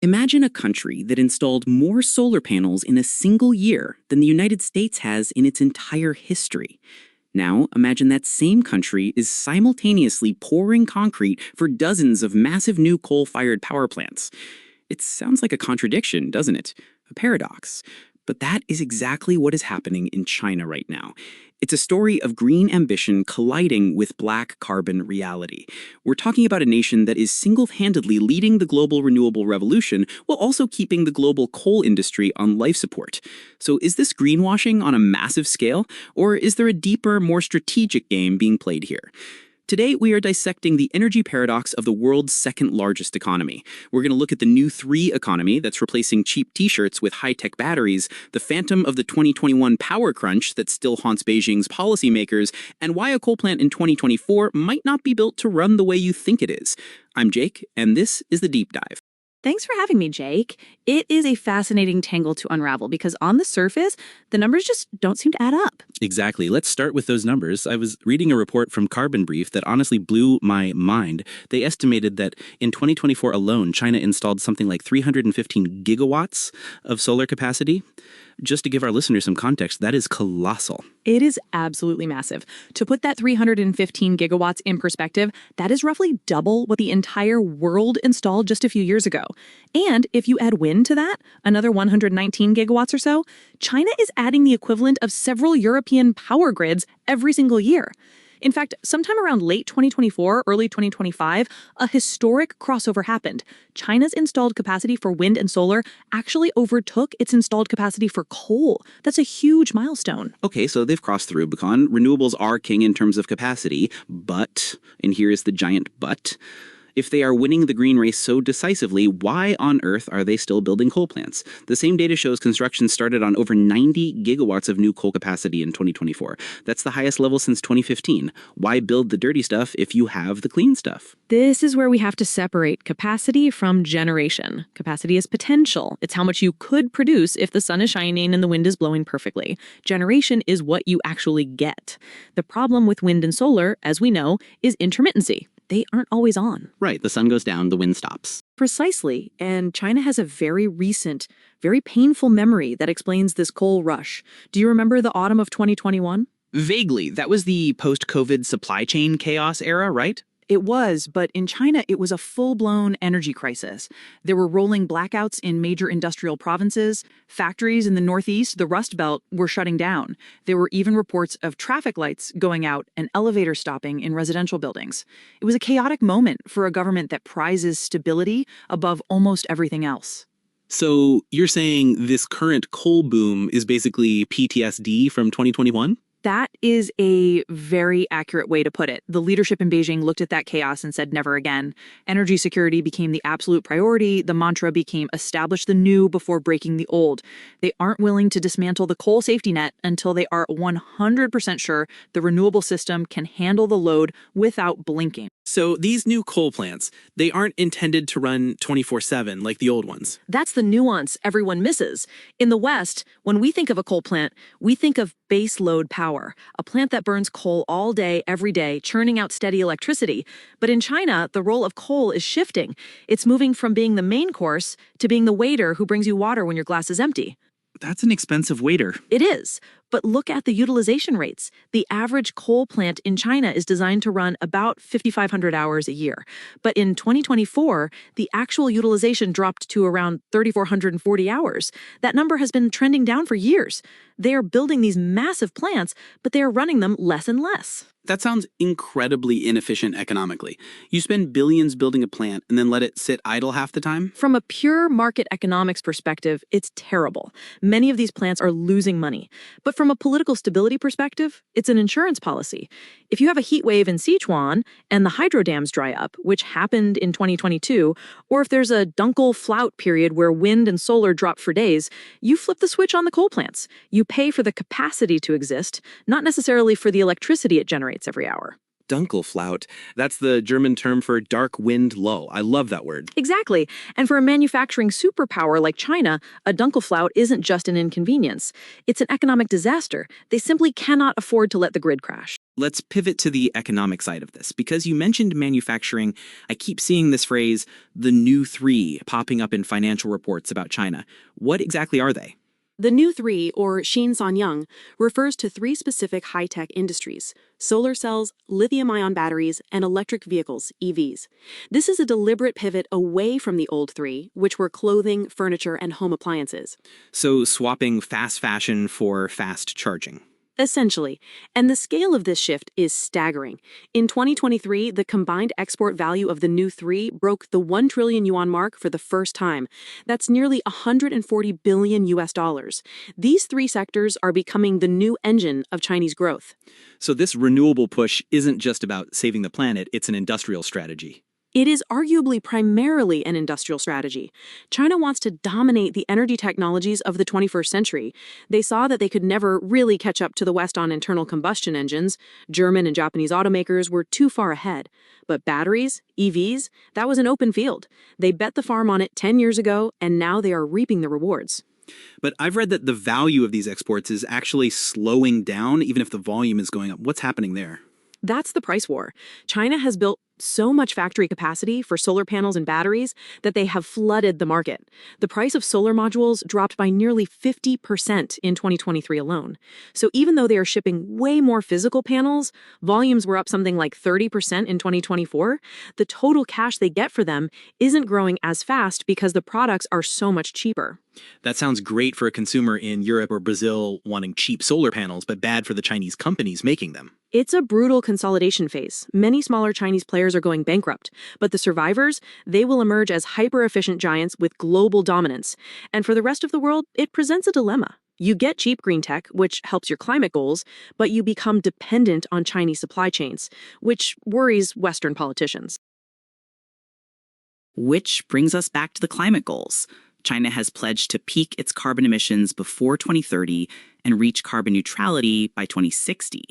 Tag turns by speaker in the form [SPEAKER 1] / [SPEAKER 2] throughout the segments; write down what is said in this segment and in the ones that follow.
[SPEAKER 1] Imagine a country that installed more solar panels in a single year than the United States has in its entire history. Now, imagine that same country is simultaneously pouring concrete for dozens of massive new coal-fired power plants. It sounds like a contradiction, doesn't it? A paradox. But that is exactly what is happening in China right now. It's a story of green ambition colliding with black carbon reality. We're talking about a nation that is single-handedly leading the global renewable revolution while also keeping the global coal industry on life support. So is this greenwashing on a massive scale, or is there a deeper, more strategic game being played here? Today, we are dissecting the energy paradox of the world's second largest economy. We're going to look at the new 3 economy that's replacing cheap t-shirts with high-tech batteries, the phantom of the 2021 power crunch that still haunts Beijing's policymakers, and why a coal plant in 2024 might not be built to run the way you think it is. I'm Jake, and this is The Deep Dive.
[SPEAKER 2] Thanks for having me, Jake. It is a fascinating tangle to unravel because on the surface, the numbers just don't seem to add up.
[SPEAKER 3] Exactly. Let's start with those numbers. I was reading a report from Carbon Brief that honestly blew my mind. They estimated that in 2024 alone, China installed something like 315 gigawatts of solar capacity. Just to give our listeners some context, that is colossal.
[SPEAKER 2] It is absolutely massive. To put that 315 gigawatts in perspective, that is roughly double what the entire world installed just a few years ago. And if you add wind to that, another 119 gigawatts or so, China is adding the equivalent of several European power grids every single year. In fact, sometime around late 2024, early 2025, a historic crossover happened. China's installed capacity for wind and solar actually overtook its installed capacity for coal. That's a huge milestone.
[SPEAKER 1] Okay, so they've crossed the Rubicon. Renewables are king in terms of capacity, but, and here is the giant but, if they are winning the green race so decisively, why on earth are they still building coal plants? The same data shows construction started on over 90 gigawatts of new coal capacity in 2024. That's the highest level since 2015. Why build the dirty stuff if you have the clean stuff?
[SPEAKER 2] This is where we have to separate capacity from generation. Capacity is potential. It's how much you could produce if the sun is shining and the wind is blowing perfectly. Generation is what you actually get. The problem with wind and solar, as we know, is intermittency. They aren't always on.
[SPEAKER 1] Right, the sun goes down, the wind stops.
[SPEAKER 2] Precisely, and China has a very recent, very painful memory that explains this coal rush. Do you remember the autumn of 2021?
[SPEAKER 1] Vaguely, that was the post-COVID supply chain chaos era, right?
[SPEAKER 4] It was, but in China, it was a full-blown energy crisis. There were rolling blackouts in major industrial provinces. Factories in the northeast, the Rust Belt, were shutting down. There were even reports of traffic lights going out and elevators stopping in residential buildings. It was a chaotic moment for a government that prizes stability above almost everything else.
[SPEAKER 3] So you're saying this current coal boom is basically PTSD from 2021?
[SPEAKER 4] That is a very accurate way to put it. The leadership in Beijing looked at that chaos and said never again. Energy security became the absolute priority. The mantra became establish the new before breaking the old. They aren't willing to dismantle the coal safety net until they are 100% sure the renewable system can handle the load without blinking.
[SPEAKER 3] So these new coal plants, they aren't intended to run 24/7 like the old ones.
[SPEAKER 2] That's the nuance everyone misses. In the West, when we think of a coal plant, we think of base load power, a plant that burns coal all day, every day, churning out steady electricity. But in China, the role of coal is shifting. It's moving from being the main course to being the waiter who brings you water when your glass is empty.
[SPEAKER 1] That's an expensive waiter.
[SPEAKER 2] It is. But look at the utilization rates. The average coal plant in China is designed to run about 5,500 hours a year. But in 2024, the actual utilization dropped to around 3,440 hours. That number has been trending down for years. They are building these massive plants, but they are running them less and less.
[SPEAKER 1] That sounds incredibly inefficient economically. You spend billions building a plant and then let it sit idle half the time?
[SPEAKER 2] From a pure market economics perspective, it's terrible. Many of these plants are losing money. But from a political stability perspective, it's an insurance policy. If you have a heat wave in Sichuan and the hydro dams dry up, which happened in 2022, or if there's a Dunkel flout period where wind and solar drop for days, you flip the switch on the coal plants. You pay for the capacity to exist, not necessarily for the electricity it generates every hour.
[SPEAKER 5] Dunkelflaut. That's the German term for dark wind lull. I love that word.
[SPEAKER 2] Exactly. And for a manufacturing superpower like China, a Dunkelflaut isn't just an inconvenience. It's an economic disaster. They simply cannot afford to let the grid crash.
[SPEAKER 1] Let's pivot to the economic side of this. Because you mentioned manufacturing, I keep seeing this phrase, the new three, popping up in financial reports about China. What exactly are they?
[SPEAKER 6] The new three, or Shin-San-Yang, refers to three specific high-tech industries: solar cells, lithium-ion batteries, and electric vehicles, EVs. This is a deliberate pivot away from the old three, which were clothing, furniture, and home appliances.
[SPEAKER 1] So swapping fast fashion for fast charging.
[SPEAKER 6] Essentially. And the scale of this shift is staggering. In 2023, the combined export value of the new three broke the 1 trillion yuan mark for the first time. That's nearly 140 billion US dollars. These three sectors are becoming the new engine of Chinese growth.
[SPEAKER 3] So this renewable push isn't just about saving the planet, it's an industrial strategy.
[SPEAKER 6] It is arguably primarily an industrial strategy. China wants to dominate the energy technologies of the 21st century. They saw that they could never really catch up to the West on internal combustion engines. German and Japanese automakers were too far ahead. But batteries, EVs, that was an open field. They bet the farm on it 10 years ago, and now they are reaping the rewards.
[SPEAKER 3] But I've read that the value of these exports is actually slowing down, even if the volume is going up. What's happening there?
[SPEAKER 6] That's the price war. China has built so much factory capacity for solar panels and batteries that they have flooded the market. The price of solar modules dropped by nearly 50% in 2023 alone. So even though they are shipping way more physical panels, volumes were up something like 30% in 2024, the total cash they get for them isn't growing as fast because the products are so much cheaper.
[SPEAKER 3] That sounds great for a consumer in Europe or Brazil wanting cheap solar panels, but bad for the Chinese companies making them.
[SPEAKER 6] It's a brutal consolidation phase. Many smaller Chinese players are going bankrupt, but the survivors, they will emerge as hyper-efficient giants with global dominance. And for the rest of the world, it presents a dilemma. You get cheap green tech, which helps your climate goals, but you become dependent on Chinese supply chains, which worries Western politicians.
[SPEAKER 1] Which brings us back to the climate goals. China has pledged to peak its carbon emissions before 2030 and reach carbon neutrality by 2060.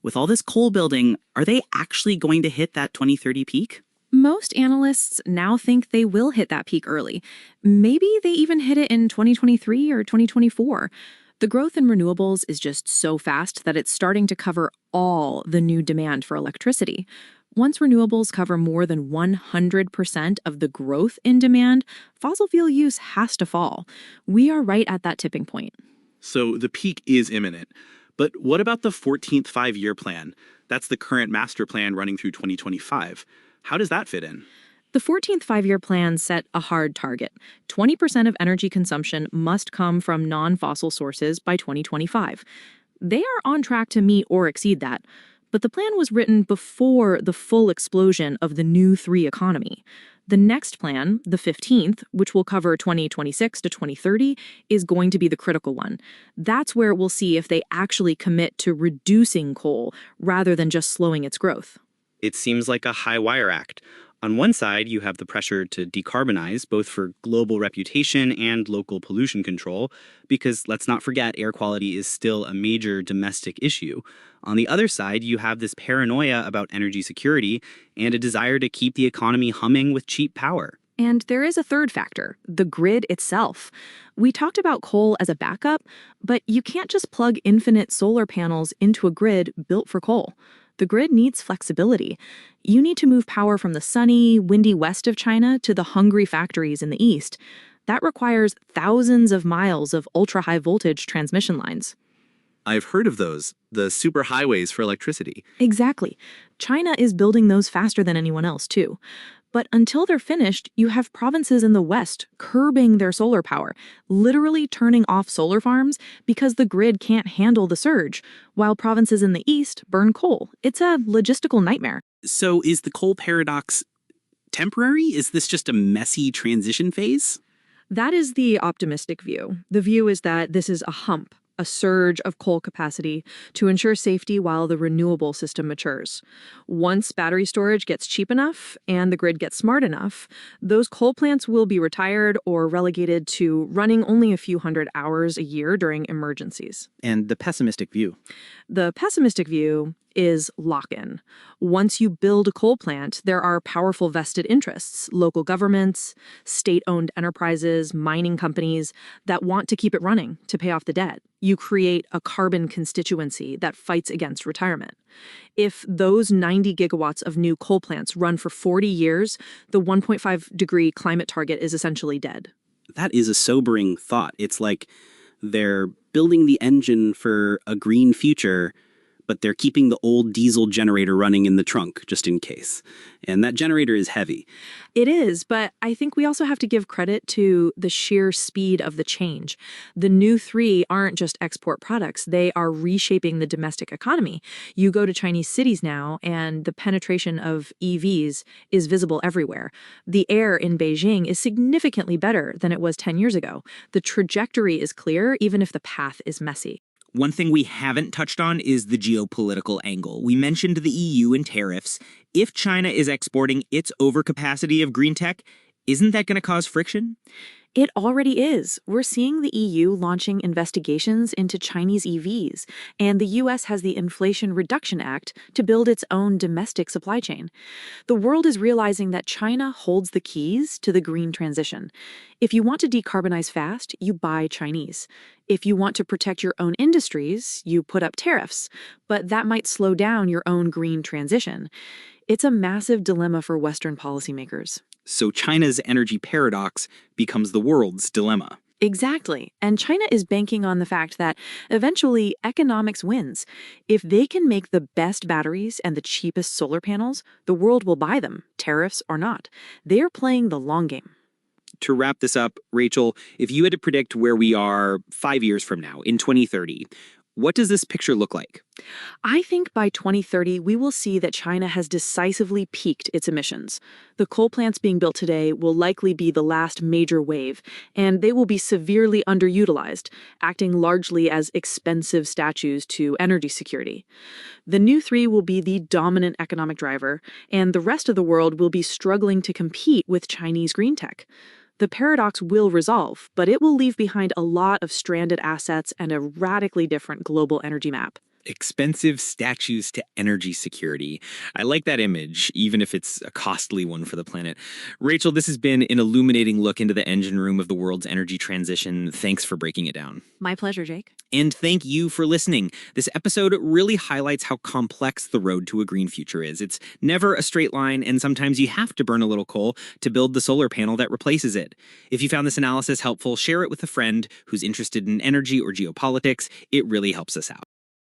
[SPEAKER 1] With all this coal building, are they actually going to hit that 2030 peak?
[SPEAKER 2] Most analysts now think they will hit that peak early. Maybe they even hit it in 2023 or 2024. The growth in renewables is just so fast that it's starting to cover all the new demand for electricity. Once renewables cover more than 100% of the growth in demand, fossil fuel use has to fall. We are right at that tipping point.
[SPEAKER 3] So the peak is imminent. But what about the 14th five-year plan? That's the current master plan running through 2025. How does that fit in?
[SPEAKER 2] The 14th five-year plan set a hard target. 20% of energy consumption must come from non-fossil sources by 2025. They are on track to meet or exceed that. But the plan was written before the full explosion of the new three economy. The next plan, the 15th, which will cover 2026 to 2030, is going to be the critical one. That's where we'll see if they actually commit to reducing coal rather than just slowing its growth.
[SPEAKER 7] It seems like a high wire act. On one side, you have the pressure to decarbonize, both for global reputation and local pollution control, because let's not forget, air quality is still a major domestic issue. On the other side, you have this paranoia about energy security and a desire to keep the economy humming with cheap power.
[SPEAKER 2] And there is a third factor, the grid itself. We talked about coal as a backup, but you can't just plug infinite solar panels into a grid built for coal. The grid needs flexibility. You need to move power from the sunny, windy west of China to the hungry factories in the east. That requires thousands of miles of ultra-high voltage transmission lines.
[SPEAKER 3] I've heard of those, the superhighways for electricity.
[SPEAKER 2] Exactly. China is building those faster than anyone else, too. But until they're finished, you have provinces in the West curbing their solar power, literally turning off solar farms because the grid can't handle the surge, while provinces in the East burn coal. It's a logistical nightmare.
[SPEAKER 1] So is the coal paradox temporary? Is this just a messy transition phase?
[SPEAKER 2] That is the optimistic view. The view is that this is a hump, a surge of coal capacity to ensure safety while the renewable system matures. Once battery storage gets cheap enough and the grid gets smart enough, those coal plants will be retired or relegated to running only a few hundred hours a year during emergencies.
[SPEAKER 3] And the pessimistic view.
[SPEAKER 2] The pessimistic view
[SPEAKER 6] is lock-in. Once you build a coal plant, there are powerful vested interests, local governments, state-owned enterprises, mining companies that want to keep it running to pay off the debt. You create a carbon constituency that fights against retirement. If those 90 gigawatts of new coal plants run for 40 years, the 1.5-degree climate target is essentially dead.
[SPEAKER 3] That is a sobering thought. It's like they're building the engine for a green future, but they're keeping the old diesel generator running in the trunk just in case. And that generator is heavy.
[SPEAKER 6] It is, but I think we also have to give credit to the sheer speed of the change. The new three aren't just export products, they are reshaping the domestic economy. You go to Chinese cities now, and the penetration of EVs is visible everywhere. The air in Beijing is significantly better than it was 10 years ago. The trajectory is clear, even if the path is messy.
[SPEAKER 8] One thing we haven't touched on is the geopolitical angle. We mentioned the EU and tariffs. If China is exporting its overcapacity of green tech, isn't that going to cause friction?
[SPEAKER 6] It already is. We're seeing the EU launching investigations into Chinese EVs, and the US has the Inflation Reduction Act to build its own domestic supply chain. The world is realizing that China holds the keys to the green transition. If you want to decarbonize fast, you buy Chinese. If you want to protect your own industries, you put up tariffs, but that might slow down your own green transition. It's a massive dilemma for Western policymakers.
[SPEAKER 8] So China's energy paradox becomes the world's dilemma.
[SPEAKER 6] Exactly. And China is banking on the fact that eventually economics wins. If they can make the best batteries and the cheapest solar panels, the world will buy them, tariffs or not. They're playing the long game.
[SPEAKER 8] To wrap this up, Rachel, if you had to predict where we are 5 years from now, in 2030, what does this picture look like?
[SPEAKER 6] I think by 2030, we will see that China has decisively peaked its emissions. The coal plants being built today will likely be the last major wave, and they will be severely underutilized, acting largely as expensive statues to energy security. The new three will be the dominant economic driver, and the rest of the world will be struggling to compete with Chinese green tech. The paradox will resolve, but it will leave behind a lot of stranded assets and a radically different global energy map.
[SPEAKER 8] Expensive statues to energy security. I like that image, even if it's a costly one for the planet. Rachel, this has been an illuminating look into the engine room of the world's energy transition. Thanks for breaking it down.
[SPEAKER 6] My pleasure, Jake.
[SPEAKER 8] And thank you for listening. This episode really highlights how complex the road to a green future is. It's never a straight line, and sometimes you have to burn a little coal to build the solar panel that replaces it. If you found this analysis helpful, share it with a friend who's interested in energy or geopolitics. It really helps us out.